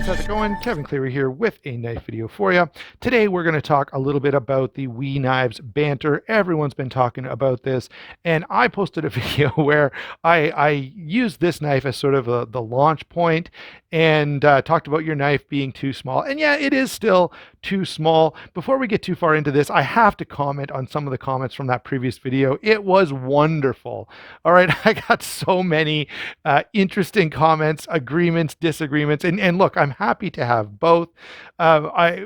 guys, how's it going? Kevin Cleary here with a knife video for you. Today we're going to talk a little bit about the WE Knives Banter. Everyone's been talking about this, and I posted a video where I used this knife as sort of the launch point and talked about your knife being too small. And yeah, it is still too small. Before we get too far into this, I have to comment on some of the comments from that previous video. It was wonderful. All right, I got so many interesting comments, agreements, disagreements, and look, I'm happy to have both. I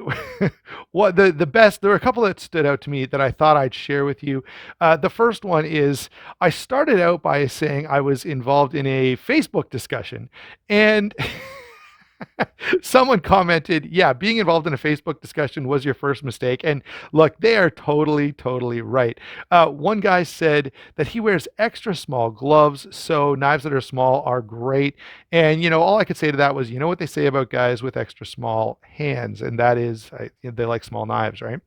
what the best, there were a couple that stood out to me that I thought I'd share with you. The first one is I started out by saying I was involved in a Facebook discussion, and someone commented, yeah, being involved in a Facebook discussion was your first mistake. And look, they are totally right. One guy said that he wears extra small gloves, so knives that are small are great. And, all I could say to that was, what they say about guys with extra small hands, and that is they like small knives, right?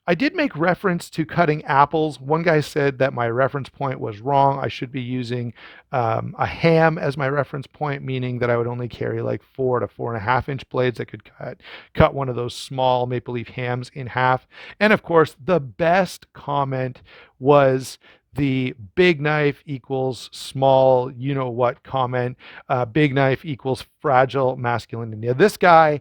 I did make reference to cutting apples. One guy said that my reference point was wrong. I should be using a ham as my reference point, meaning that I would only carry like 4 to 4.5 inch blades that could cut one of those small maple leaf hams in half. And of course, the best comment was the big knife equals small, what comment. Big knife equals fragile masculinity. Now, this guy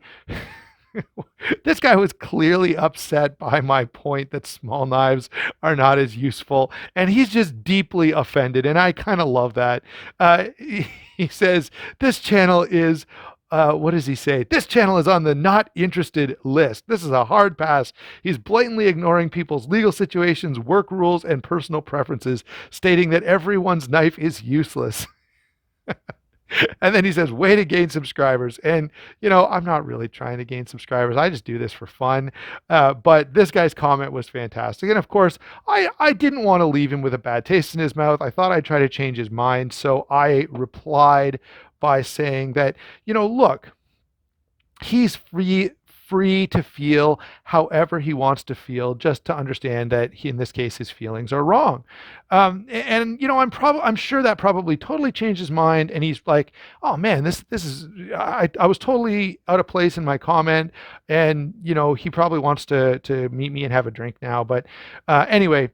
this guy was clearly upset by my point that small knives are not as useful, and he's just deeply offended, and I kind of love that. He says, this channel is, what does he say? This channel is on the not interested list. This is a hard pass. He's blatantly ignoring people's legal situations, work rules, and personal preferences, stating that everyone's knife is useless. And then he says, way to gain subscribers. And, I'm not really trying to gain subscribers. I just do this for fun. But this guy's comment was fantastic. And of course, I didn't want to leave him with a bad taste in his mouth. I thought I'd try to change his mind. So I replied by saying that, look, he's free to feel however he wants to feel, just to understand that in this case, his feelings are wrong. I'm sure that probably totally changed his mind. And he's like, oh man, this is, I was totally out of place in my comment. And, he probably wants to meet me and have a drink now. But anyway,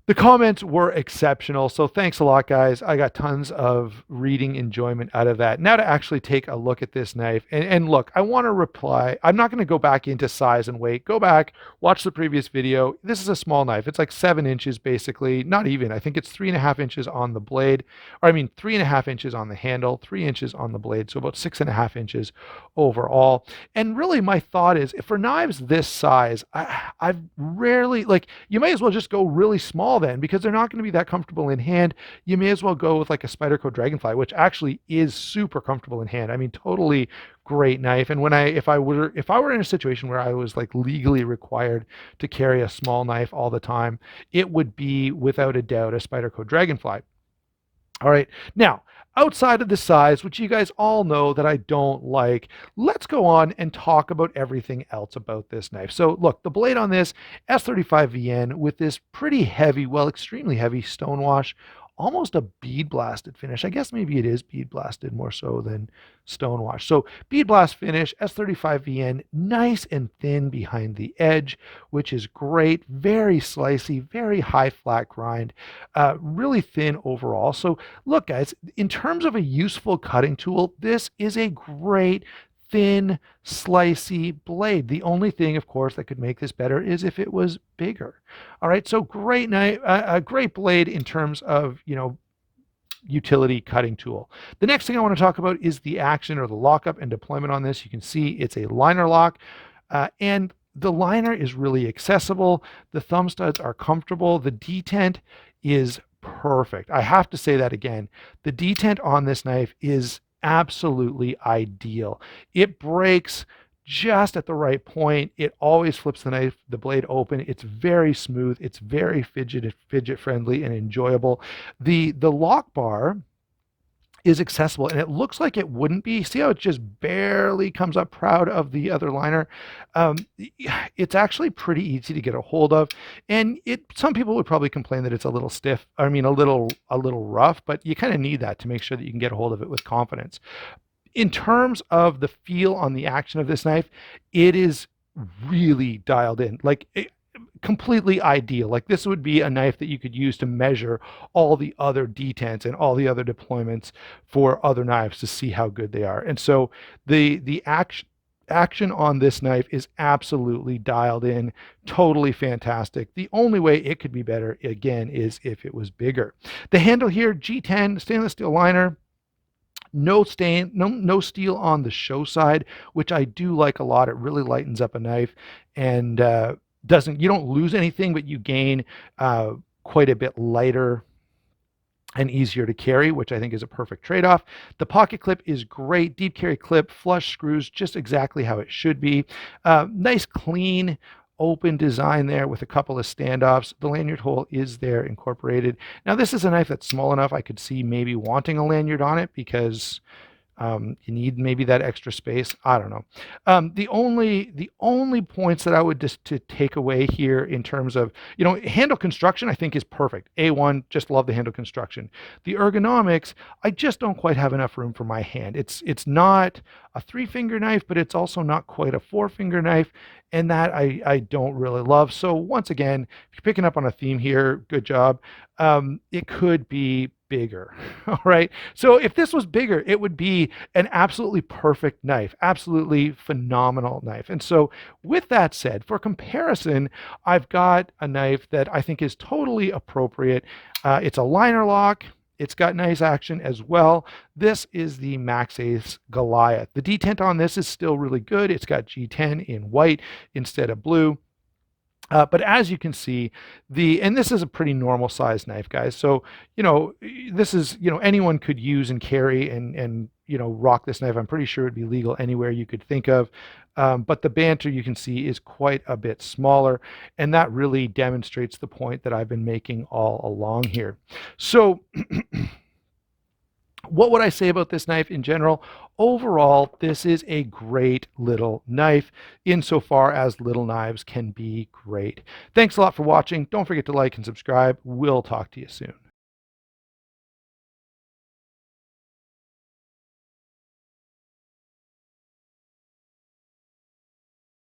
the comments were exceptional, so thanks a lot, guys. I got tons of reading enjoyment out of that. Now to actually take a look at this knife, and look, I want to reply. I'm not going to go back into size and weight. Go back, watch the previous video. This is a small knife. It's like 7 inches, basically. Not even. I think it's 3.5 inches on the blade, or 3.5 inches on the handle, 3 inches on the blade, so about 6.5 inches overall. And really, my thought is, for knives this size, I've rarely, you may as well just go really small then, because they're not going to be that comfortable in hand. You may as well go with like a Spyderco Dragonfly, which actually is super comfortable in hand. Totally great knife. And if I were in a situation where I was like legally required to carry a small knife all the time, it would be without a doubt a Spyderco Dragonfly. All right, now outside of the size, which you guys all know that I don't like, let's go on and talk about everything else about this knife. So look, the blade on this S35VN with this pretty heavy, well, extremely heavy stonewash, almost a bead blasted finish. I guess maybe it is bead blasted more so than stonewash. So bead blast finish, S35VN, nice and thin behind the edge, which is great. Very slicey, very high flat grind, really thin overall. So look, guys, in terms of a useful cutting tool, this is a great thin, slicey blade. The only thing, of course, that could make this better is if it was bigger. All right, so great knife, a great blade in terms of, utility cutting tool. The next thing I want to talk about is the action or the lockup and deployment on this. You can see it's a liner lock, and the liner is really accessible. The thumb studs are comfortable. The detent is perfect. I have to say that again. The detent on this knife is absolutely ideal. It breaks just at the right point. It always flips the blade open. It's very smooth. It's very fidget friendly and enjoyable. The lock bar is accessible, and it looks like it wouldn't be. See how it just barely comes up proud of the other liner? It's actually pretty easy to get a hold of, and some people would probably complain that it's a little stiff. A little rough, but you kind of need that to make sure that you can get a hold of it with confidence. In terms of the feel on the action of this knife, it is really dialed in. Like completely ideal. Like this would be a knife that you could use to measure all the other detents and all the other deployments for other knives to see how good they are. And so the action on this knife is absolutely dialed in, totally fantastic. The only way it could be better, again, is if it was bigger. The handle here, G10 stainless steel liner, no stain, no steel on the show side, which I do like a lot. It really lightens up a knife, and doesn't, you don't lose anything, but you gain quite a bit lighter and easier to carry, which I think is a perfect trade-off. The pocket clip is great, deep carry clip, flush screws, just exactly how it should be. Nice, clean, open design there with a couple of standoffs. The lanyard hole is there incorporated. Now this is a knife that's small enough I could see maybe wanting a lanyard on it because you need maybe that extra space. I don't know. The only points that I would just to take away here in terms of, handle construction, I think is perfect. A1, just love the handle construction. The ergonomics, I just don't quite have enough room for my hand. It's not a 3-finger knife, but it's also not quite a 4-finger knife, and that I don't really love. So once again, if you're picking up on a theme here, good job. It could be bigger. All right. So if this was bigger, it would be an absolutely perfect knife, absolutely phenomenal knife. And so with that said, for comparison, I've got a knife that I think is totally appropriate. It's a liner lock. It's got nice action as well. This is the Maxis Goliath. The detent on this is still really good. It's got G10 in white instead of blue. But as you can see, and this is a pretty normal size knife, guys. So, this is, anyone could use and carry and rock this knife. I'm pretty sure it'd be legal anywhere you could think of. But the Banter, you can see, is quite a bit smaller. And that really demonstrates the point that I've been making all along here. So what would I say about this knife in general? Overall, this is a great little knife insofar as little knives can be great. Thanks a lot for watching. Don't forget to like and subscribe. We'll talk to you soon.